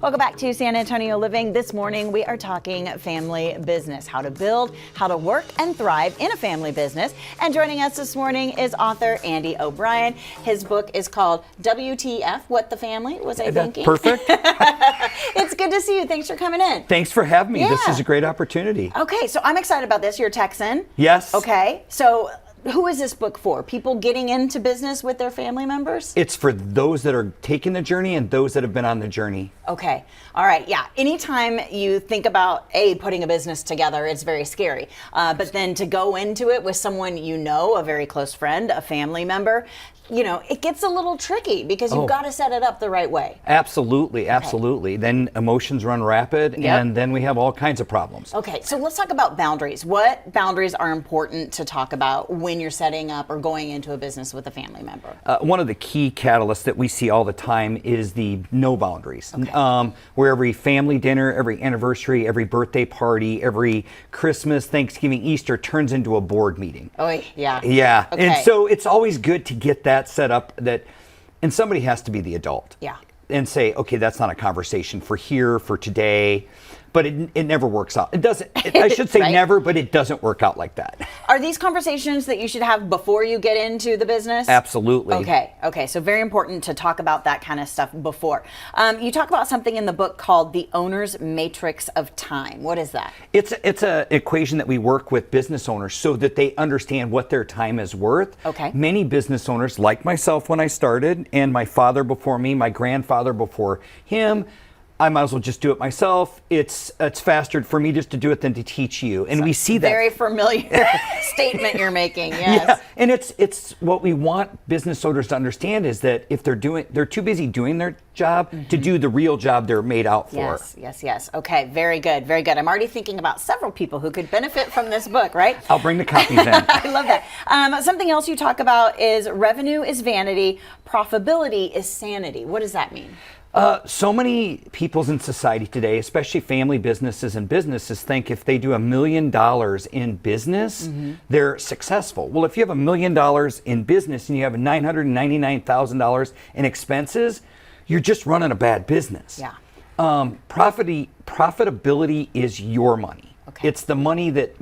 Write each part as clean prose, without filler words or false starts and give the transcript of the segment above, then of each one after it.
Welcome back to San Antonio Living. This morning we are talking family business, how to build, how to work and thrive in a family business. And joining us this morning is author Andy O'Brien. His book is called WTF, What the Family Was I Thinking? Perfect. It's good to see you. Thanks for coming in. Thanks for having me. Yeah. This is a great opportunity. Okay, so I'm excited about this. You're a Texan. Yes. Okay, so who is this book for? People getting into business with their family members? It's for those that are taking the journey and those that have been on the journey. Okay. All right. Yeah. Anytime you think about putting a business together, it's very scary. But then to go into it with someone you know, a very close friend, a family member, it gets a little tricky because you've got to set it up the right way. Absolutely. Absolutely. Then emotions run rapid and then we have all kinds of problems. Okay. So let's talk about boundaries. What boundaries are important to talk about when you're setting up or going into a business with a family member? One of the key catalysts that we see all the time is the no boundaries. Okay. Where every family dinner, every anniversary, every birthday party, every Christmas, Thanksgiving, Easter turns into a board meeting. Oh, yeah. Yeah. Okay. And so it's always good to get that set up and somebody has to be the adult. Yeah. And say, okay, that's not a conversation for here, for today. But it never works out. It doesn't, I should say Right? never, but it doesn't work out like that. Are these conversations that you should have before you get into the business? Absolutely. Okay. So very important to talk about that kind of stuff before. You talk about something in the book called the owner's matrix of time. What is that? It's an equation that we work with business owners so that they understand what their time is worth. Okay. Many business owners, like myself when I started, and my father before me, my grandfather before him, I might as well just do it myself. It's faster for me just to do it than to teach you. And we see that. Very familiar statement you're making. Yes. Yeah, and it's what we want business owners to understand is that if they're too busy doing their job to do the real job they're made out for. Yes. Okay, very good. I'm already thinking about several people who could benefit from this book, right? I'll bring the copies in. I love that. Something else you talk about is revenue is vanity, profitability is sanity. What does that mean? So many people in society today, especially family businesses and businesses, think if they do $1 million in business, they're successful. Well, if you have $1 million in business and you have $999,000 in expenses, you're just running a bad business. Yeah. Profitability is your money. Okay. It's the money that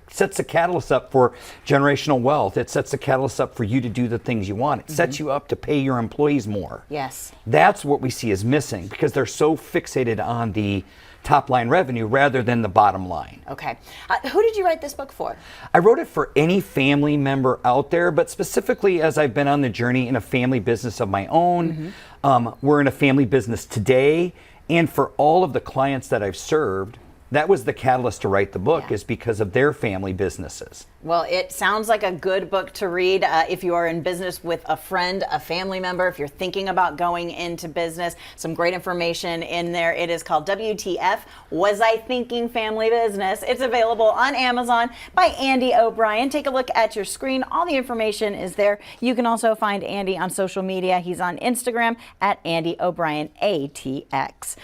sets the catalyst up for generational wealth. It sets the catalyst up for you to do the things you want. It sets you up to pay your employees more. Yes. That's what we see is missing because they're so fixated on the top line revenue rather than the bottom line. Okay. Who did you write this book for? I wrote it for any family member out there, but specifically as I've been on the journey in a family business of my own. We're in a family business today, and for all of the clients that I've served, that was the catalyst to write the book is because of their family businesses. Well, it sounds like a good book to read if you are in business with a friend, a family member, if you're thinking about going into business. Some great information in there. It is called WTF, Was I Thinking Family Business? It's available on Amazon by Andy O'Brien. Take a look at your screen. All the information is there. You can also find Andy on social media. He's on Instagram at Andy O'Brien ATX.